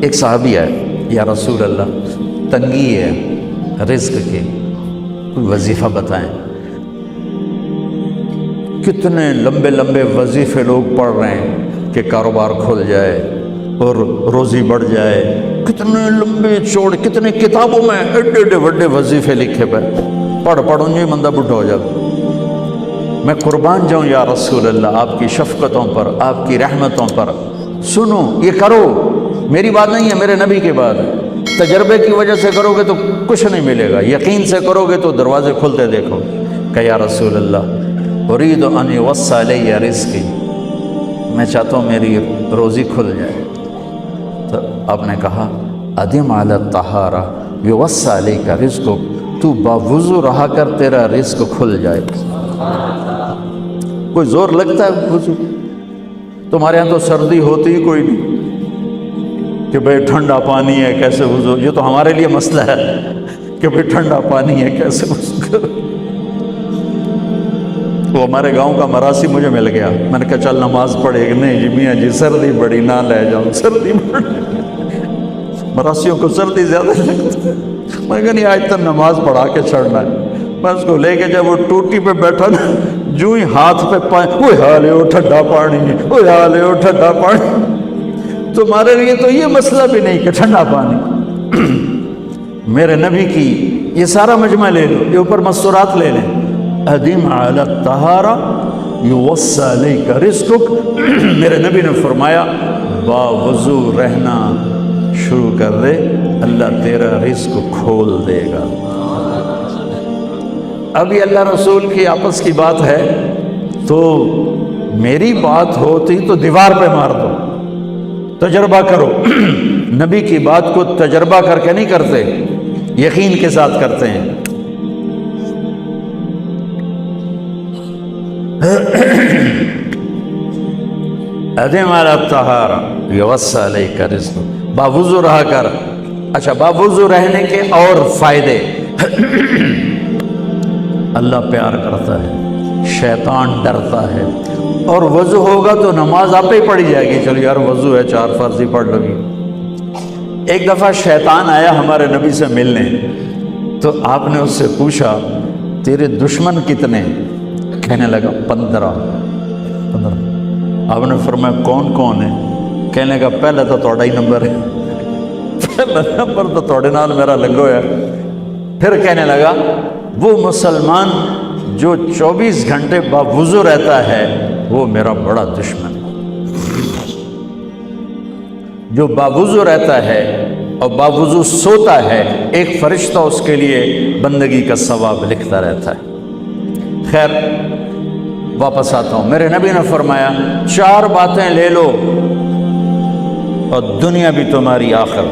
ایک صحابی ہے، یا رسول اللہ تنگی ہے رزق کی، کوئی وظیفہ بتائیں۔ کتنے لمبے لمبے وظیفے لوگ پڑھ رہے ہیں کہ کاروبار کھل جائے اور روزی بڑھ جائے، کتنے لمبے چوڑے، کتنے کتابوں میں ایڈے ایڈے بڑے وظیفے لکھے پہ پڑھوں جو بندہ بڈھا ہو جائے۔ میں قربان جاؤں یا رسول اللہ آپ کی شفقتوں پر، آپ کی رحمتوں پر، سنو یہ کرو، میری بات نہیں ہے، میرے نبی کی بات ہے۔ تجربے کی وجہ سے کرو گے تو کچھ نہیں ملے گا، یقین سے کرو گے تو دروازے کھلتے دیکھو۔ کہ یا رسول اللہ اريد ان يوسع علی رزقی، میں چاہتا ہوں میری روزی کھل جائے۔ تو آپ نے کہا ادم علی الطہارہ یوسع علیک رزقک، تو باوضو رہا کر تیرا رزق کھل جائے۔ کوئی زور لگتا ہے وضو؟ تمہارے ہاں تو سردی ہوتی ہی کوئی نہیں کہ بھئی ٹھنڈا پانی ہے کیسے وضو، یہ تو ہمارے لیے مسئلہ ہے کہ بھئی ٹھنڈا پانی ہے کیسے وضو کرو۔ وہ ہمارے گاؤں کا مراسی مجھے مل گیا، میں نے کہا چل نماز پڑھے گا، نہیں جی میاں جی سردی بڑی نہ لے جاؤں، سردی بڑی، مراسیوں کو سردی زیادہ لگتی ہے۔ میں نے کہا نہیں آج تک نماز پڑھا کے چھڑنا ہے۔ میں اس کو لے کے جب وہ ٹوٹی پہ بیٹھا نا، جو ہی ہاتھ پہ پانی، وہ حال ہے وہ ٹھنڈا پانی ہے، وہ حال ہے وہ ٹھنڈا پانی۔ تمہارے لیے تو یہ مسئلہ بھی نہیں کہ ٹھنڈا پانی۔ میرے نبی کی یہ سارا مجمع لے لو، یہ اوپر مستورات لے لیں، ادم علی الطہارہ یوسع علیک رزقک، میرے نبی نے فرمایا باوضو رہنا شروع کر دے، اللہ تیرا رزق کھول دے گا۔ ابھی اللہ رسول کی آپس کی بات ہے تو میری بات ہوتی تو دیوار پہ مار دو، تجربہ کرو۔ نبی کی بات کو تجربہ کر کے نہیں کرتے، یقین کے ساتھ کرتے ہیں۔ ادم علی الطہارہ یوسع علیک رزقک، باوضو رہا کر۔ اچھا باوضو رہنے کے اور فائدے، اللہ پیار کرتا ہے، شیطان ڈرتا ہے، اور وضو ہوگا تو نماز آپ ہی پڑھی جائے گی، چلو یار وضو ہے 4 فرض ہی پڑھ لو گی۔ ایک دفعہ شیطان آیا ہمارے نبی سے ملنے، تو آپ نے اس سے پوچھا تیرے دشمن کتنے؟ کہنے لگا 15۔ آپ نے فرمایا کون کون ہے؟ کہنے لگا پہلا تو تھوڑا ہی نمبر ہے، پہلا نمبر تو تھوڑے نال میرا لگو ہے۔ پھر کہنے لگا وہ مسلمان جو 24 گھنٹے باوضو رہتا ہے وہ میرا بڑا دشمن، جو باوضو رہتا ہے اور باوضو سوتا ہے، ایک فرشتہ اس کے لیے بندگی کا ثواب لکھتا رہتا ہے۔ خیر واپس آتا ہوں، میرے نبی نے فرمایا 4 باتیں لے لو اور دنیا بھی تمہاری آخر،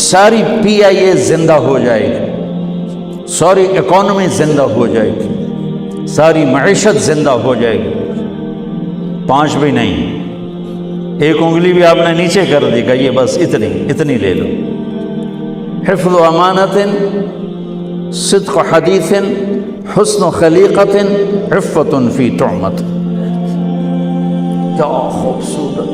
ساری PIA زندہ ہو جائے گی، ساری اکانومی زندہ ہو جائے گی، ساری معیشت زندہ ہو جائے گی۔ 5 بھی نہیں، ایک انگلی بھی آپ نے نیچے کر دی کہ یہ بس اتنی لے لو۔ حفظ و امانت، صدق و حدیث، حسن و خلیقت، عفت فی طعمت۔ کیا خوبصورت!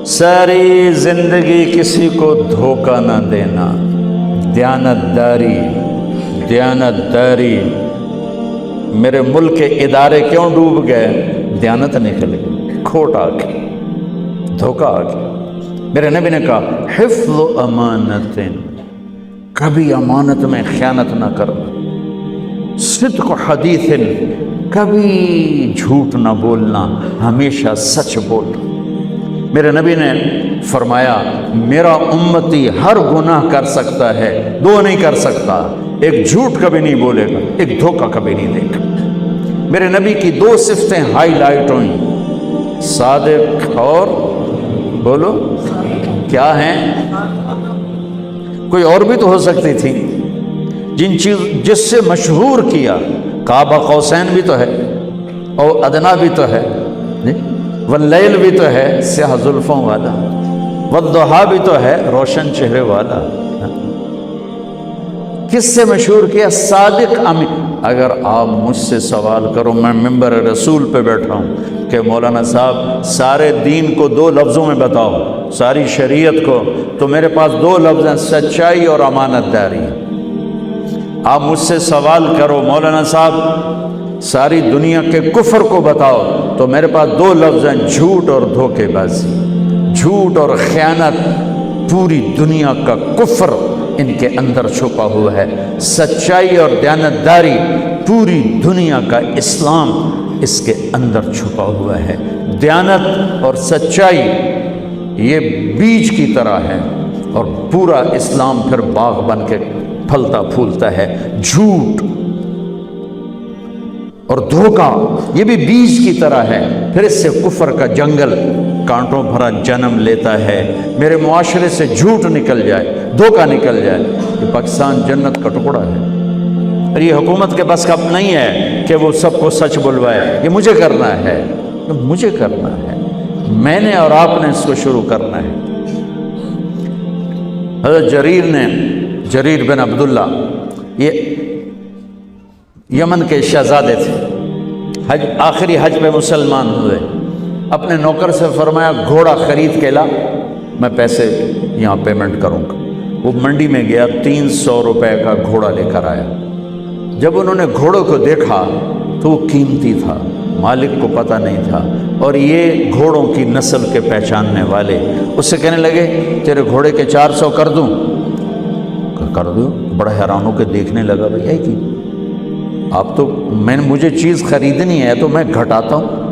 ساری زندگی کسی کو دھوکہ نہ دینا، دیانت داری۔ میرے ملک کے ادارے کیوں ڈوب گئے؟ دیانت نکل گئی، کھوٹ آ گئی، دھوکہ آ گیا۔ میرے نبی نے کہا حفظ و امانت، کبھی امانت میں خیانت نہ کرنا، صدق و حدیث، کبھی جھوٹ نہ بولنا، ہمیشہ سچ بولنا۔ میرے نبی نے فرمایا میرا امتی ہر گناہ کر سکتا ہے، 2 نہیں کر سکتا، ایک جھوٹ کبھی نہیں بولے گا، ایک دھوکہ کبھی نہیں دے گا۔ میرے نبی کی 2 صفتیں ہائی لائٹ ہوئیں، صادق اور بولو کیا ہیں؟ کوئی اور بھی تو ہو سکتی تھی جس سے مشہور کیا، کعبہ قوسین بھی تو ہے، اور ادنا بھی تو ہے، واللیل بھی تو ہے سیاہ زلفوں والا، والضحیٰ بھی تو ہے روشن چہرے والا۔ کس سے مشہور کیا؟ صادق امین. اگر آپ مجھ سے سوال کرو، میں ممبر رسول پہ بیٹھا ہوں کہ مولانا صاحب سارے دین کو 2 لفظوں میں بتاؤ، ساری شریعت کو، تو میرے پاس 2 لفظ ہیں، سچائی اور امانت داری. آپ مجھ سے سوال کرو مولانا صاحب ساری دنیا کے کفر کو بتاؤ، تو میرے پاس 2 لفظ ہیں، جھوٹ اور دھوکے بازی. جھوٹ اور خیانت، پوری دنیا کا کفر ان کے اندر چھپا ہوا ہے. سچائی اور دیانتداری، پوری دنیا کا اسلام اس کے اندر چھپا ہوا ہے. دیانت اور سچائی یہ بیج کی طرح ہے، اور پورا اسلام پھر باغ بن کے پھلتا پھولتا ہے. جھوٹ اور دھوکہ یہ بھی بیج کی طرح ہے، پھر اس سے کفر کا جنگل کانٹوں بھرا جنم لیتا ہے. میرے معاشرے سے جھوٹ نکل جائے، دھوکہ نکل جائے، یہ پاکستان جنت کا ٹکڑا ہے. اور یہ حکومت کے بس کا نہیں ہے کہ وہ سب کو سچ بلوائے. یہ مجھے کرنا ہے، مجھے کرنا ہے، میں نے اور آپ نے اس کو شروع کرنا ہے. حضرت جریر بن عبداللہ یہ یمن کے شہزادے تھے، آخری حج پہ مسلمان ہوئے. اپنے نوکر سے فرمایا گھوڑا خرید کے لا، میں پیسے یہاں پیمنٹ کروں گا. وہ منڈی میں گیا، 300 روپے کا گھوڑا لے کر آیا. جب انہوں نے گھوڑوں کو دیکھا تو وہ قیمتی تھا، مالک کو پتہ نہیں تھا، اور یہ گھوڑوں کی نسل کے پہچاننے والے اس سے کہنے لگے تیرے گھوڑے کے 400 کر دوں؟ کر دو. بڑا حیران ہو کے دیکھنے لگا، بھئی ہے کی آپ تو مجھے چیز خریدنی ہے تو میں گھٹاتا ہوں،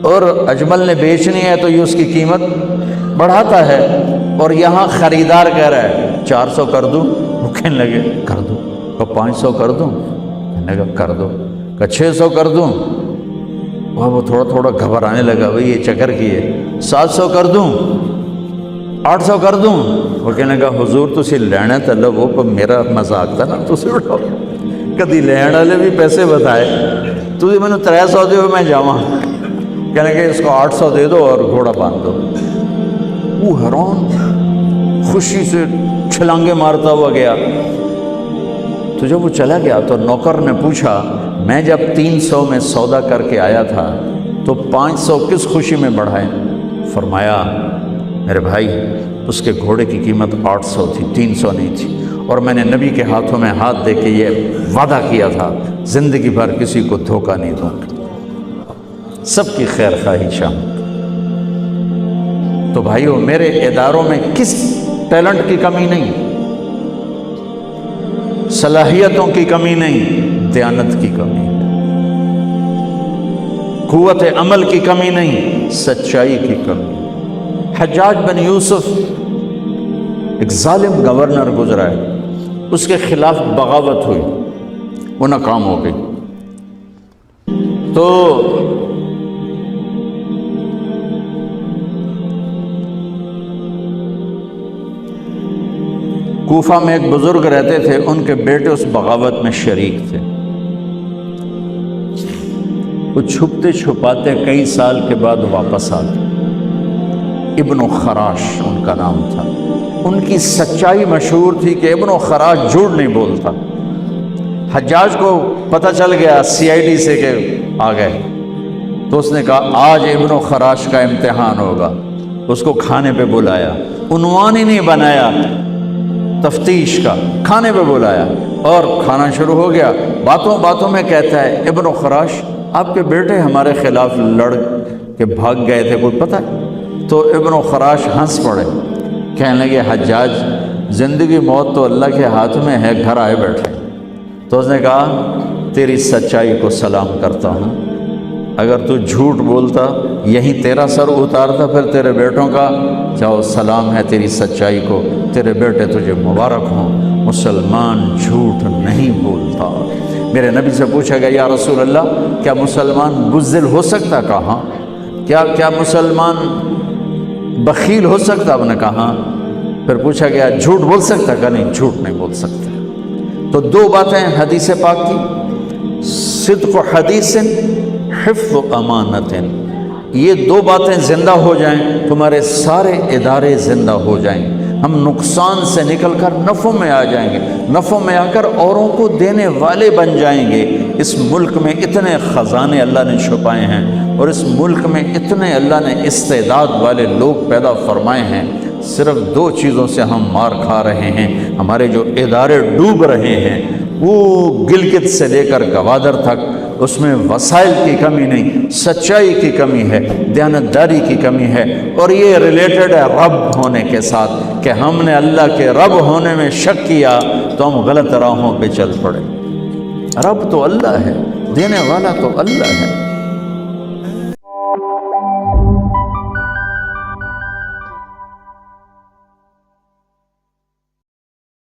اور اجمل نے بیچنی ہے تو یہ اس کی قیمت بڑھاتا ہے، اور یہاں خریدار کہہ رہا ہے 400 کر دوں. وہ کہنے لگے کر دو. 500 کر دوں؟ کہنے لگا کر دو. 600 کر دوں؟ وہ تھوڑا تھوڑا گھبرانے لگا، بھئی یہ چکر کی ہے. 700 کر دوں؟ 800 کر دوں؟ وہ کہنے لگا حضور تسی لینا تو لو، پر میرا مذاق تھا نا، تسی اٹھاؤ. کدی لین والے بھی پیسے بتائے، تسی میں 300 دے میں جاواں. کہنے کہ اس کو 800 دے دو اور گھوڑا باندھ دو. وہ حیران خوشی سے چھلانگے مارتا ہوا گیا. تو جب وہ چلا گیا تو نوکر نے پوچھا میں جب 300 میں سودا کر کے آیا تھا تو 500 کس خوشی میں بڑھائے؟ فرمایا میرے بھائی اس کے گھوڑے کی قیمت 800 تھی، 300 نہیں تھی، اور میں نے نبی کے ہاتھوں میں ہاتھ دے کے یہ وعدہ کیا تھا زندگی بھر کسی کو دھوکہ نہیں دوں گا، سب کی خیر خواہی شامل. تو بھائیو میرے اداروں میں کس ٹیلنٹ کی کمی نہیں، صلاحیتوں کی کمی نہیں، دیانت کی کمی ہے، قوت عمل کی کمی نہیں، سچائی کی کمی. حجاج بن یوسف ایک ظالم گورنر گزرا ہے، اس کے خلاف بغاوت ہوئی، وہ ناکام ہو گئی. تو کوفہ میں ایک بزرگ رہتے تھے، ان کے بیٹے اس بغاوت میں شریک تھے. وہ چھپتے چھپاتے کئی سال کے بعد واپس آ گئے. ابن خراش ان کا نام تھا. ان کی سچائی مشہور تھی کہ ابن خراش جھوٹ نہیں بولتا. حجاج کو پتہ چل گیا CID سے کہ آ گئے، تو اس نے کہا آج ابن خراش کا امتحان ہوگا. اس کو کھانے پہ بلایا، عنوان ہی نہیں بنایا تفتیش کا، کھانے پہ بلایا اور کھانا شروع ہو گیا. باتوں باتوں میں کہتا ہے ابن خراش آپ کے بیٹے ہمارے خلاف لڑ کے بھاگ گئے تھے، کوئی پتہ ہے؟ تو ابن خراش ہنس پڑے، کہنے لگے حجاج زندگی موت تو اللہ کے ہاتھ میں ہے، گھر آئے بیٹھے. تو اس نے کہا تیری سچائی کو سلام کرتا ہوں، اگر تو جھوٹ بولتا یہیں تیرا سر اتارتا پھر تیرے بیٹوں کا. جاؤ سلام ہے تیری سچائی کو، تیرے بیٹے تجھے مبارک ہوں. مسلمان جھوٹ نہیں بولتا. میرے نبی سے پوچھا گیا یا رسول اللہ کیا مسلمان بزدل ہو سکتا؟ کہا کیا مسلمان بخیل ہو سکتا؟ آپ نے کہا. پھر پوچھا گیا جھوٹ بول سکتا؟ کہا نہیں جھوٹ نہیں بول سکتا. تو 2 باتیں حدیث پاک کی، صدق و حدیث، حفظ و امانت. یہ 2 باتیں زندہ ہو جائیں تمہارے سارے ادارے زندہ ہو جائیں. ہم نقصان سے نکل کر نفع میں آ جائیں گے، نفع میں آ کر اوروں کو دینے والے بن جائیں گے۔ اس ملک میں اتنے خزانے اللہ نے چھپائے ہیں، اور اس ملک میں اتنے اللہ نے استعداد والے لوگ پیدا فرمائے ہیں۔ صرف دو چیزوں سے ہم مار کھا رہے ہیں، ہمارے جو ادارے ڈوب رہے ہیں، وہ گلگت سے لے کر گوادر تک، اس میں وسائل کی کمی نہیں، سچائی کی کمی ہے، دیانتداری کی کمی ہے، اور یہ ریلیٹڈ ہے رب ہونے کے ساتھ، کہ ہم نے اللہ کے رب ہونے میں شک کیا تو ہم غلط راہوں پہ چل پڑے۔ رب تو اللہ ہے، دینے والا تو اللہ ہے۔